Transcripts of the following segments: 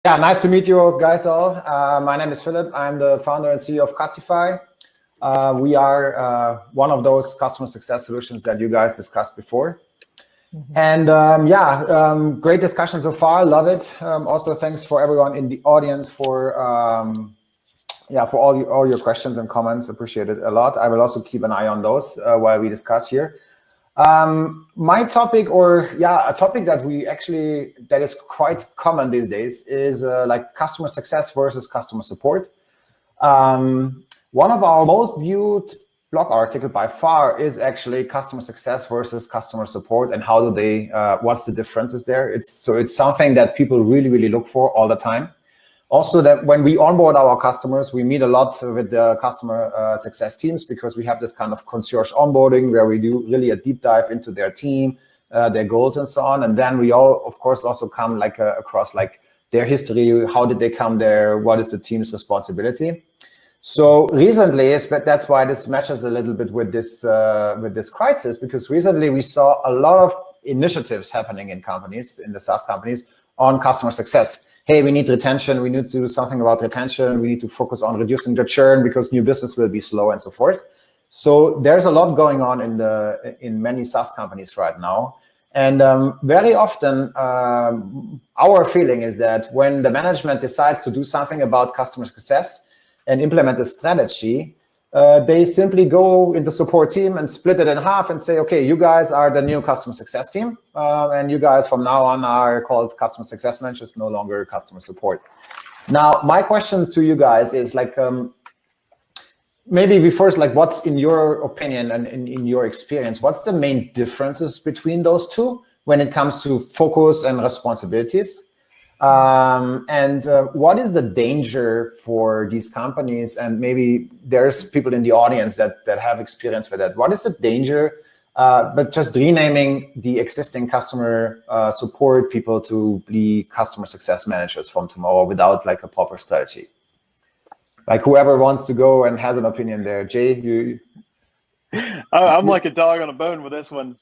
Yeah, nice to meet you guys all. My name is Philip. I'm the founder and CEO of Castify. We are one of those customer success solutions that you guys discussed before. And great discussion so far. Love it. Also, thanks for everyone in the audience for all your questions and comments. Appreciate it a lot. I will also keep an eye on those while we discuss here. My topic, a topic that is quite common these days is like customer success versus customer support. One of our most viewed blog article by far is actually customer success versus customer support, and how do they, what's the differences there? It's something that people really look for all the time. Also, that when we onboard our customers, we meet a lot with the customer success teams, because we have this kind of concierge onboarding where we do really a deep dive into their team, their goals and so on. And then we all, of course, also come like across like their history. How did they come there? What is the team's responsibility? So recently, that's why this matches a little bit with this crisis, because recently we saw a lot of initiatives happening in companies, in the SaaS companies, on customer success. Hey, we need retention. We need to do something about retention. We need to focus on reducing the churn because new business will be slow and so forth. So there's a lot going on in many SaaS companies right now. And very often, our feeling is that when the management decides to do something about customer success and implement a strategy, they simply go in the support team and split it in half and say, okay, you guys are the new customer success team. And you guys from now on are called customer success managers, no longer customer support. Now, my question to you guys is like, maybe we first, like, what's in your opinion and in your experience, what's the main differences between those two when it comes to focus and responsibilities? What is the danger for these companies? And maybe there's people in the audience that have experience with that. What is the danger, but just renaming the existing customer support people to be customer success managers from tomorrow without like a proper strategy? Like whoever wants to go and has an opinion there. Jay, you? I'm like a dog on a bone with this one.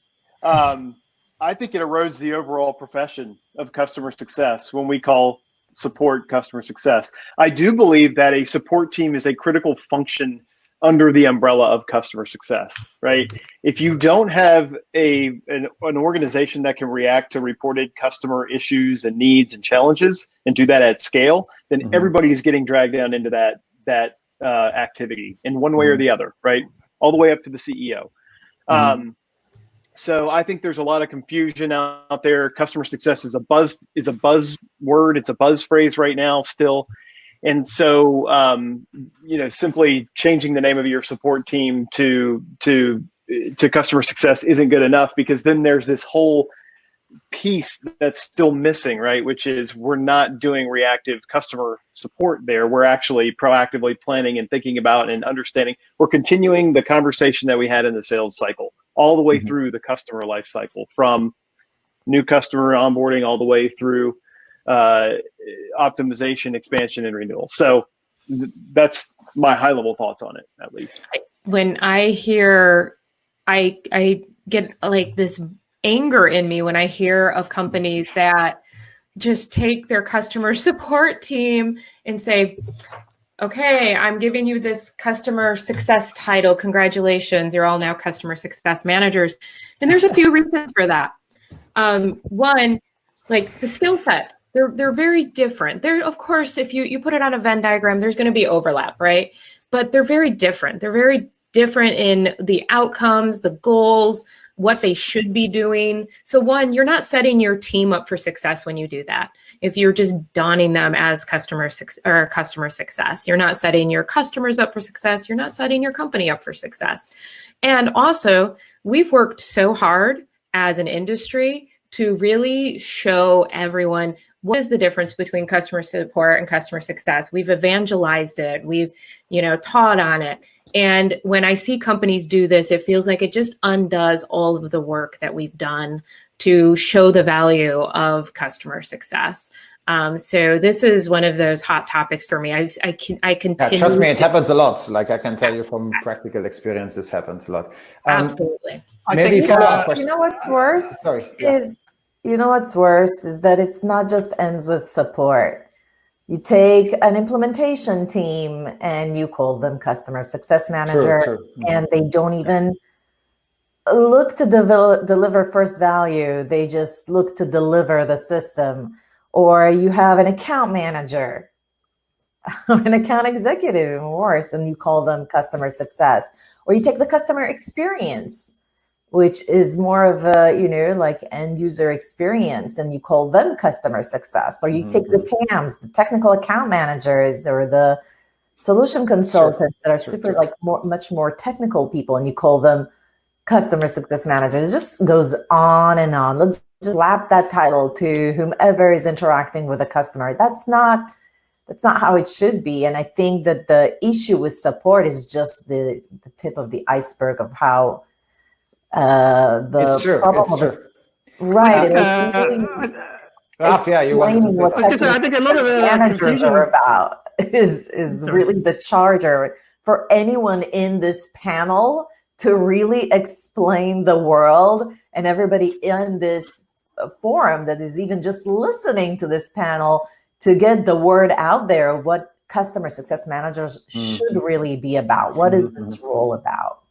I think it erodes the overall profession of customer success when we call support customer success. I do believe that a support team is a critical function under the umbrella of customer success, right? If you don't have an organization that can react to reported customer issues and needs and challenges and do that at scale, then everybody is getting dragged down into that activity in one way or the other, right? All the way up to the CEO. So I think there's a lot of confusion out there. Customer success is a buzzword. It's a buzz phrase right now still. And so, simply changing the name of your support team to customer success isn't good enough, because then there's this whole piece that's still missing, right? Which is we're not doing reactive customer support there. We're actually proactively planning and thinking about and understanding. We're continuing the conversation that we had in the sales cycle, all the way through the customer life cycle, from new customer onboarding all the way through optimization, expansion, and renewal. So that's my high level thoughts on it, at least. When I hear, I get like this anger in me when I hear of companies that just take their customer support team and say, okay, I'm giving you this customer success title. Congratulations, you're all now customer success managers. And there's a few reasons for that. One, like the skill sets, they're very different. They're, of course, if you put it on a Venn diagram, there's going to be overlap, right? But they're very different. They're very different in the outcomes, the goals, what they should be doing. So one, you're not setting your team up for success when you do that. If you're just donning them as customer success, you're not setting your customers up for success. You're not setting your company up for success. And also, we've worked so hard as an industry to really show everyone what is the difference between customer support and customer success. We've evangelized it. We've, taught on it. And when I see companies do this, it feels like it just undoes all of the work that we've done to show the value of customer success. So this is one of those hot topics for me. I continue. Yeah, trust me, it happens a lot. Like I can tell you from practical experience, this happens a lot. Absolutely. Maybe follow-up question. You know what's worse? Sorry. You know what's worse is that it's not just ends with support. You take an implementation team and you call them customer success manager, True. and they don't even look to deliver first value. They just look to deliver the system. Or you have an account manager, an account executive, even worse, and you call them customer success. Or you take the customer experience, which is more of a, like end user experience, and you call them customer success. Or you take the TAMs, the technical account managers, or the solution consultants that are much more technical people, and you call them customer success managers. It just goes on and on. Let's just slap that title to whomever is interacting with a customer. That's not how it should be. And I think that the issue with support is just the tip of the iceberg of how It's true. Right. Raf, you want to what I was going to say, I think a lot of the managers confusion are about is really the charger for anyone in this panel to really explain the world, and everybody in this forum that is even just listening to this panel to get the word out there of what customer success managers should really be about. What is this role about?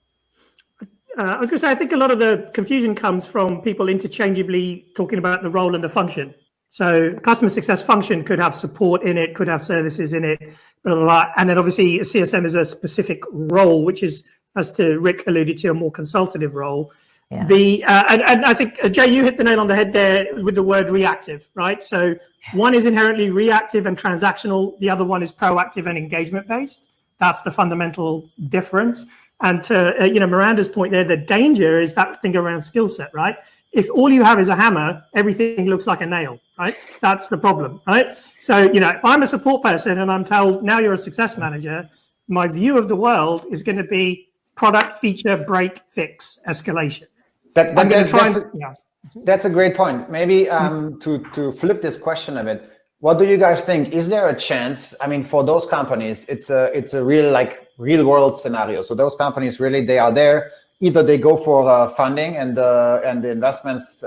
I was going to say, I think a lot of the confusion comes from people interchangeably talking about the role and the function. So customer success function could have support in it, could have services in it, blah, blah, blah. And then obviously a CSM is a specific role, which is, as to Rick alluded to, a more consultative role. Yeah. And I think, Jay, you hit the nail on the head there with the word reactive, right? So one is inherently reactive and transactional. The other one is proactive and engagement-based. That's the fundamental difference. And to Miranda's point there, the danger is that thing around skill set, right? If all you have is a hammer, everything looks like a nail, right? That's the problem, right? So, if I'm a support person and I'm told, now you're a success manager, my view of the world is going to be product, feature, break, fix, escalation. That's a great point. Maybe to flip this question a bit, what do you guys think? Is there a chance? I mean, for those companies, it's a real world scenario. So those companies really, they are there. Either they go for funding, and the investments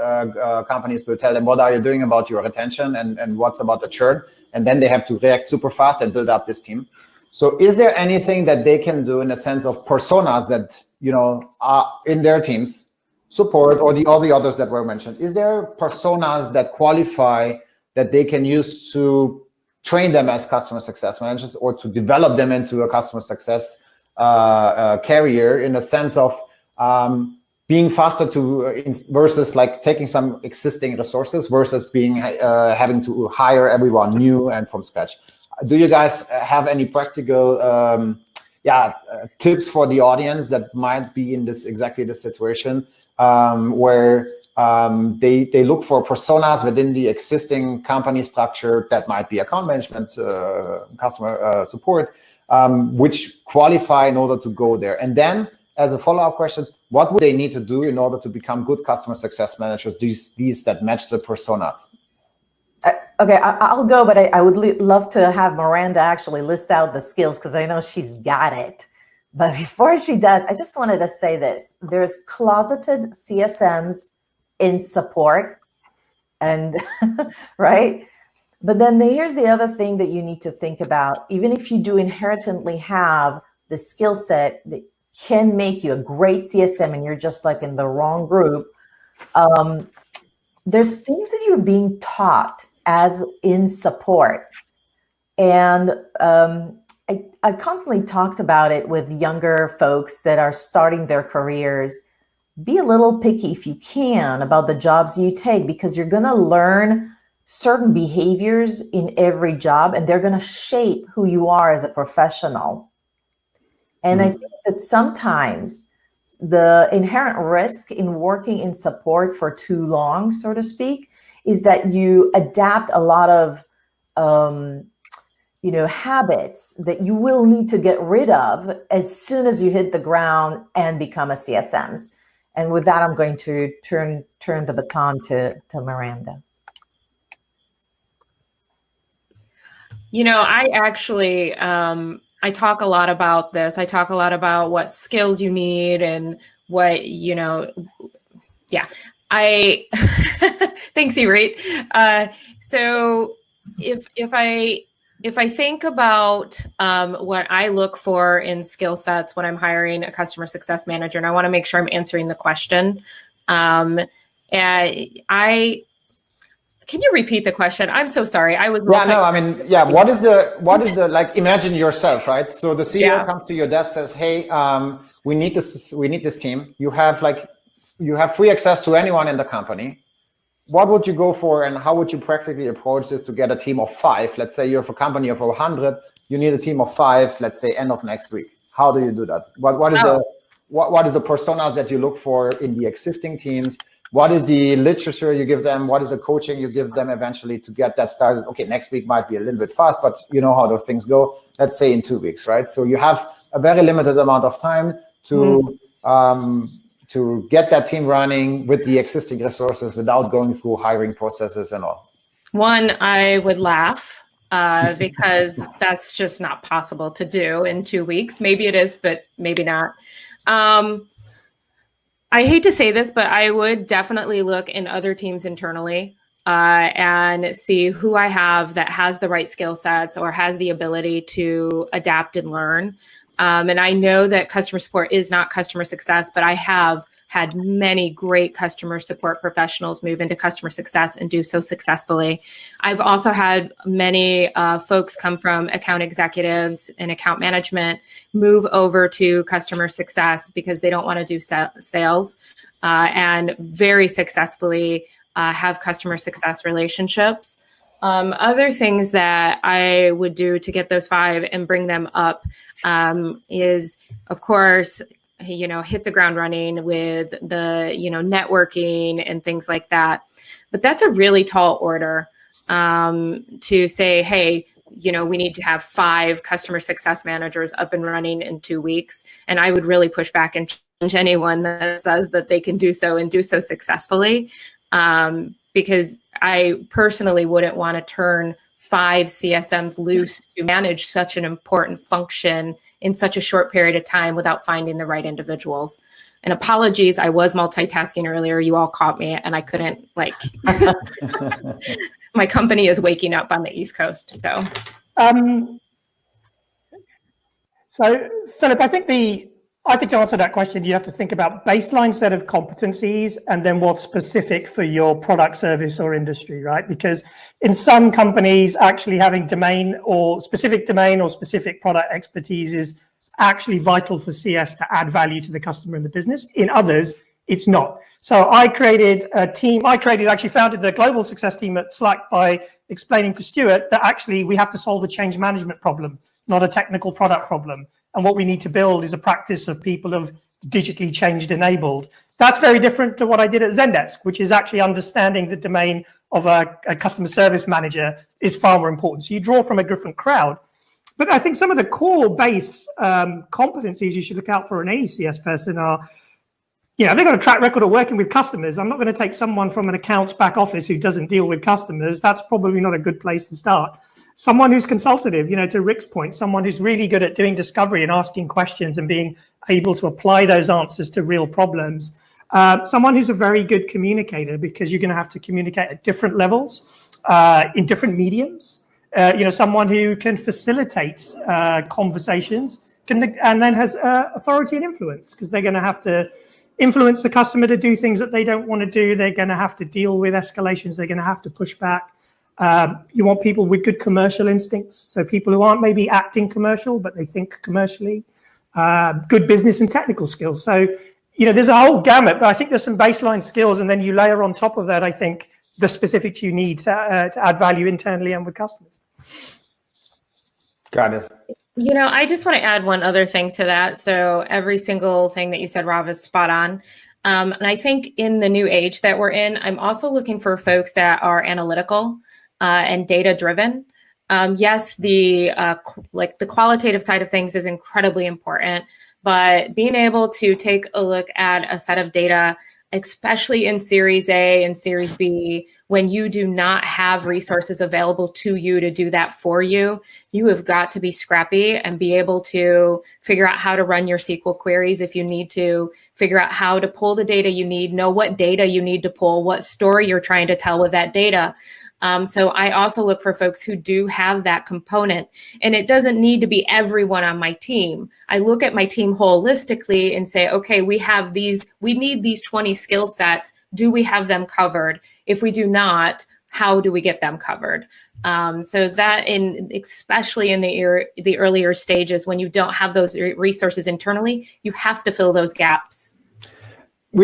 companies will tell them, what are you doing about your retention and what's about the churn, and then they have to react super fast and build up this team. So is there anything that they can do in the sense of personas that are in their teams, support, or all the others that were mentioned? Is there personas that qualify that they can use to train them as customer success managers, or to develop them into a customer success carrier, in the sense of being faster versus like taking some existing resources versus having to hire everyone new and from scratch? Do you guys have any practical tips for the audience that might be in exactly this situation, where they look for personas within the existing company structure that might be account management, customer support, which qualify in order to go there? And then, as a follow-up question, what would they need to do in order to become good customer success managers, these that match the personas? Okay, I'll go, but I would love to have Miranda actually list out the skills, because I know she's got it. But before she does, I just wanted to say this. There's closeted CSMs in support, and right? But then here's the other thing that you need to think about. Even if you do inherently have the skill set that can make you a great CSM, and you're just like in the wrong group, there's things that you're being taught as in support. And I constantly talked about it with younger folks that are starting their careers. Be a little picky if you can about the jobs you take, because you're going to learn certain behaviors in every job, and they're going to shape who you are as a professional. And I think that sometimes the inherent risk in working in support for too long, so to speak, is that you adapt a lot of habits that you will need to get rid of as soon as you hit the ground and become a CSMs. And with that, I'm going to turn the baton to Miranda. I actually, I talk a lot about this. I talk a lot about what skills you need and what, thanks, Irit. So if if I think about what I look for in skill sets when I'm hiring a customer success manager, and I want to make sure I'm answering the question. And can you repeat the question? I'm so sorry. I was what is the like, imagine yourself, right? So the CEO comes to your desk, says, hey, we need this team. You have free access to anyone in the company. What would you go for, and how would you practically approach this to get a team of 5? Let's say you have a company of 100, you need a team of 5, let's say end of next week. How do you do that? What is the personas that you look for in the existing teams? What is the literature you give them? What is the coaching you give them eventually to get that started? Okay, next week might be a little bit fast, but you know how those things go. Let's say in 2 weeks, right? So you have a very limited amount of time to get that team running with the existing resources without going through hiring processes and all. One, I would laugh because that's just not possible to do in 2 weeks. Maybe it is, but maybe not. I hate to say this, but I would definitely look in other teams internally and see who I have that has the right skill sets or has the ability to adapt and learn. And I know that customer support is not customer success, but I have had many great customer support professionals move into customer success and do so successfully. I've also had many folks come from account executives and account management move over to customer success because they don't want to do sales and very successfully have customer success relationships. Other things that I would do to get those 5 and bring them up is, of course, hit the ground running with the, networking and things like that. But that's a really tall order to say, hey, we need to have 5 customer success managers up and running in 2 weeks. And I would really push back and challenge anyone that says that they can do so and do so successfully. Because I personally wouldn't want to turn 5 CSMs loose to manage such an important function in such a short period of time without finding the right individuals. And apologies, I was multitasking earlier. You all caught me and I couldn't my company is waking up on the East Coast. So Philip, I think to answer that question, you have to think about baseline set of competencies and then what's specific for your product, service, or industry, right? Because in some companies, actually having domain or specific product expertise is actually vital for CS to add value to the customer and the business. In others, it's not. So I created a team. Actually founded the global success team at Slack by explaining to Stuart that actually we have to solve a change management problem, not a technical product problem. And what we need to build is a practice of people of digitally changed enabled. That's very different to what I did at Zendesk, which is actually understanding the domain of a customer service manager is far more important. So you draw from a different crowd. But I think some of the core base competencies you should look out for in any CS person are, they've got a track record of working with customers. I'm not going to take someone from an accounts back office who doesn't deal with customers. That's probably not a good place to start. Someone who's consultative, to Rick's point, someone who's really good at doing discovery and asking questions and being able to apply those answers to real problems. Someone who's a very good communicator, because you're going to have to communicate at different levels, in different mediums. Someone who can facilitate conversations and then has authority and influence, because they're going to have to influence the customer to do things that they don't want to do. They're going to have to deal with escalations. They're going to have to push back. You want people with good commercial instincts, so people who aren't maybe acting commercial, but they think commercially, good business and technical skills. So, there's a whole gamut, but I think there's some baseline skills, and then you layer on top of that, I think, the specifics you need to add value internally and with customers. Got it. I just want to add one other thing to that. So every single thing that you said, Rob, is spot on. And I think in the new age that we're in, I'm also looking for folks that are analytical and data driven. Yes, the qualitative side of things is incredibly important, but being able to take a look at a set of data, especially in Series A and Series B, when you do not have resources available to you to do that for you, you have got to be scrappy and be able to figure out how to run your SQL queries if you need to, figure out how to pull the data you need, know what data you need to pull, what story you're trying to tell with that data. So I also look for folks who do have that component, and it doesn't need to be everyone on my team. I look at my team holistically and say, okay, we need these 20 skill sets. Do we have them covered? If we do not, how do we get them covered? So that, especially in the earlier stages, when you don't have those resources internally, you have to fill those gaps.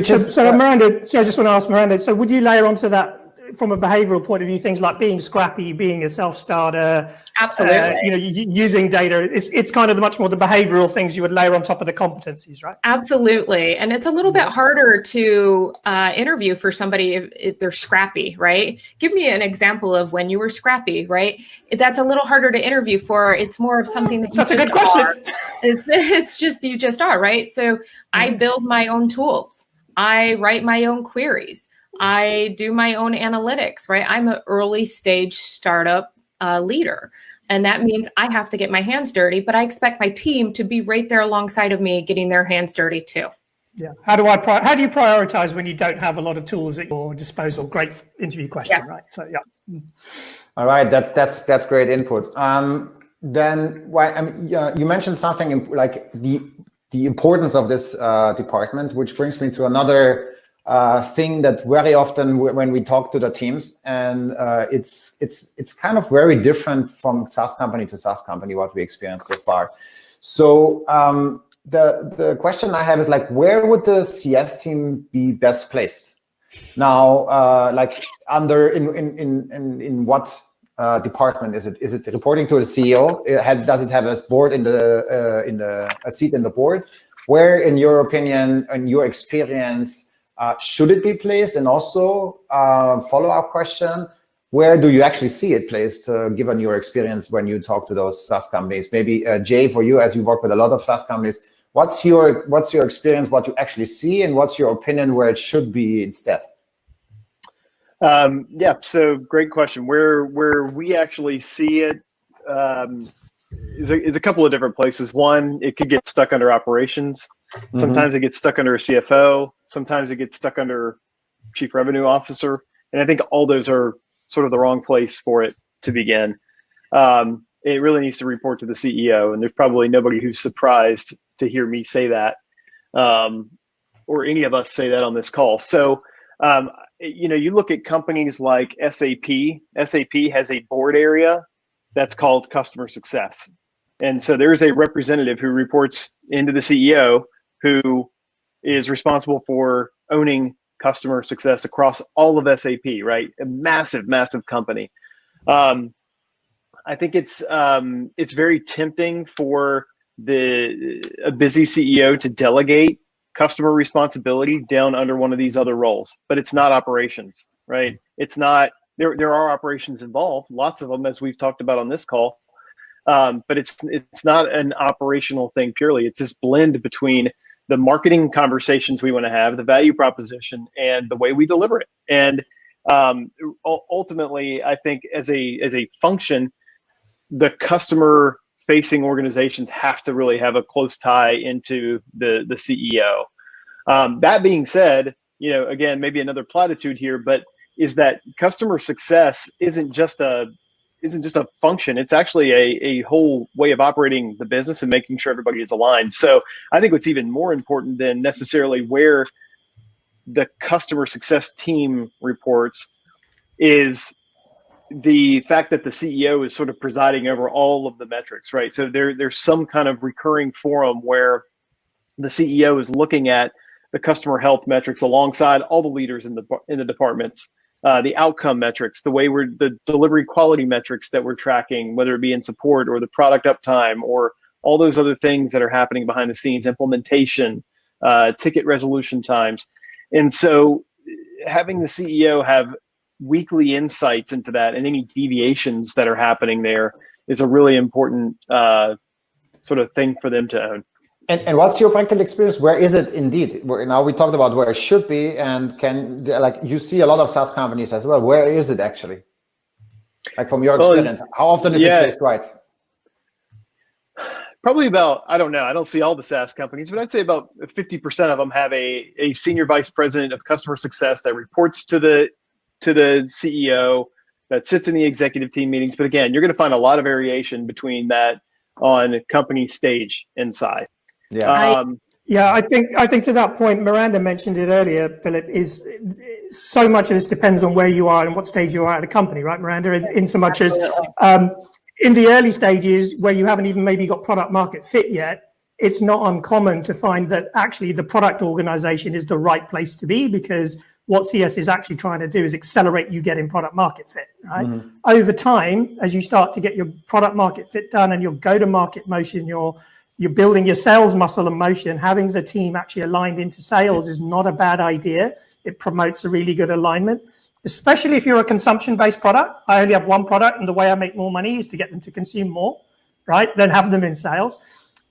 So Miranda, so I just want to ask Miranda, so would you layer onto that from a behavioral point of view, things like being scrappy, being a self-starter, Absolutely, using data? It's kind of much more the behavioral things you would layer on top of the competencies, right? Absolutely. And it's a little bit harder to interview for somebody if they're scrappy, right? Give me an example of when you were scrappy, right? That's a little harder to interview for. It's more of something that you That's just a good question. are. It's just, you just are, right? So I build my own tools. I write my own queries. I do my own analytics, right? I'm an early stage startup leader. And that means I have to get my hands dirty, but I expect my team to be right there alongside of me, getting their hands dirty too. Yeah. How do you prioritize when you don't have a lot of tools at your disposal? Great interview question, right? So yeah. All right, that's great input. Then you mentioned something like the importance of this department, which brings me to another thing that very often when we talk to the teams, and it's kind of very different from SaaS company to SaaS company, what we experienced so far. So the question I have is like, where would the CS team be best placed now? Like in what department is it? Is it reporting to the CEO? Does it have a board a seat in the board? Where, in your opinion and your experience, should it be placed? And also, follow-up question: where do you actually see it placed, given your experience when you talk to those SaaS companies? Maybe Jay, for you, as you work with a lot of SaaS companies, what's your experience? What you actually see, and what's your opinion where it should be instead? Yeah, so great question. Where we actually see it is a couple of different places. One, it could get stuck under operations. Sometimes it gets stuck under a CFO. Sometimes it gets stuck under chief revenue officer. And I think all those are sort of the wrong place for it to begin. It really needs to report to the CEO. And there's probably nobody who's surprised to hear me say that, or any of us say that on this call. So, you look at companies like SAP. SAP has a board area that's called customer success. And so there's a representative who reports into the CEO, who is responsible for owning customer success across all of SAP, right? A massive, massive company. I think it's very tempting for a busy CEO to delegate customer responsibility down under one of these other roles, but it's not operations, right? It's not, there are operations involved, lots of them, as we've talked about on this call. But it's not an operational thing purely. It's this blend between the marketing conversations we want to have, the value proposition, and the way we deliver it. And ultimately, I think as a function, the customer facing organizations have to really have a close tie into the CEO. That being said, again, maybe another platitude here, but is that customer success isn't just a function. It's actually a whole way of operating the business and making sure everybody is aligned. So I think what's even more important than necessarily where the customer success team reports is the fact that the CEO is sort of presiding over all of the metrics, right? So there's some kind of recurring forum where the CEO is looking at the customer health metrics alongside all the leaders in the departments, the outcome metrics, the delivery quality metrics that we're tracking, whether it be in support or the product uptime or all those other things that are happening behind the scenes, implementation, ticket resolution times. And so having the CEO have weekly insights into that and any deviations that are happening there is a really important sort of thing for them to own. And what's your practical experience? Where is it indeed? Now we talked about where it should be, and you see a lot of SaaS companies as well. Where is it actually? Like from your experience, how often is it placed right? Probably about, I don't know, I don't see all the SaaS companies, but I'd say about 50% of them have a senior vice president of customer success that reports to the CEO. that sits in the executive team meetings. But again, you're going to find a lot of variation between that on company stage and size. Yeah. Yeah, I think to that point, Miranda mentioned it earlier, Philip, is so much of this depends on where you are and what stage you are at a company, right, Miranda? In so much as in the early stages where you haven't even maybe got product market fit yet, it's not uncommon to find that actually the product organization is the right place to be, because what CS is actually trying to do is accelerate you getting product market fit, right? Mm-hmm. Over time, as you start to get your product market fit done and your go-to-market motion, you're building your sales muscle and motion, having the team actually aligned into sales is not a bad idea. It promotes a really good alignment, especially if you're a consumption-based product. I only have one product, and the way I make more money is to get them to consume more, right? Then have them in sales.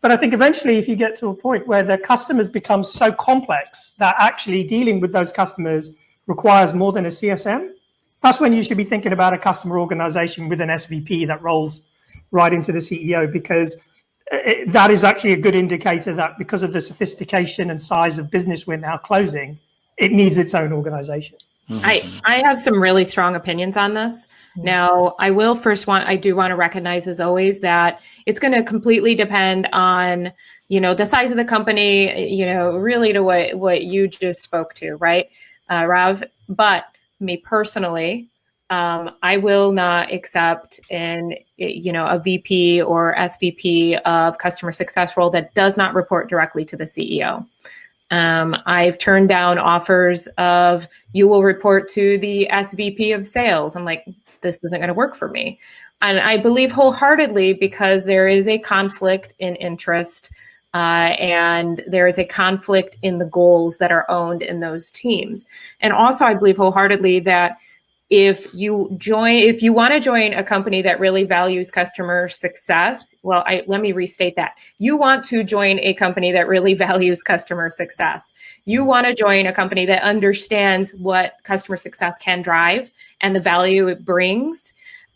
But I think eventually if you get to a point where the customers become so complex that actually dealing with those customers requires more than a CSM, that's when you should be thinking about a customer organization with an SVP that rolls right into the CEO, because that is actually a good indicator that because of the sophistication and size of business we're now closing, it needs its own organization. I have some really strong opinions on this. Now, I do want to recognize, as always, that it's going to completely depend on, the size of the company, really to what you just spoke to, right, Rav? But me personally, I will not accept a VP or SVP of customer success role that does not report directly to the CEO. I've turned down offers of, you will report to the SVP of sales. I'm like, this isn't going to work for me. And I believe wholeheartedly, because there is a conflict in interest and there is a conflict in the goals that are owned in those teams. And also I believe wholeheartedly that if you want to join a company that really values customer success, let me restate that. You want to join a company that really values customer success. You want to join a company that understands what customer success can drive and the value it brings.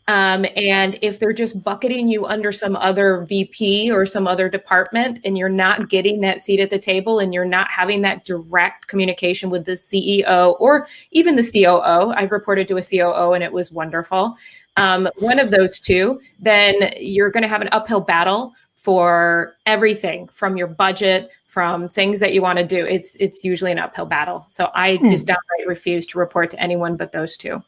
And if they're just bucketing you under some other VP or some other department, and you're not getting that seat at the table, and you're not having that direct communication with the CEO or even the COO, I've reported to a COO and it was wonderful. One of those two, then you're going to have an uphill battle for everything from your budget, from things that you want to do. It's usually an uphill battle. So I just outright refuse to report to anyone but those two.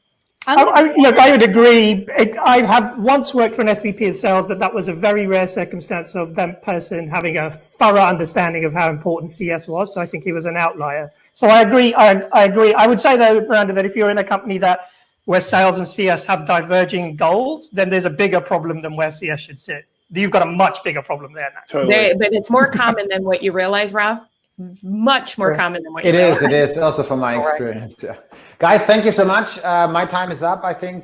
Look, I would agree. I have once worked for an SVP of sales, but that was a very rare circumstance of that person having a thorough understanding of how important CS was. So I think he was an outlier. So I agree. I agree. I would say, though, Miranda, that if you're in a company where sales and CS have diverging goals, then there's a bigger problem than where CS should sit. You've got a much bigger problem there now. Totally. But it's more common than what you realize, Ralph. Much more common than what you realize. It is also from my experience. Yeah. Guys, thank you so much. My time is up, I think.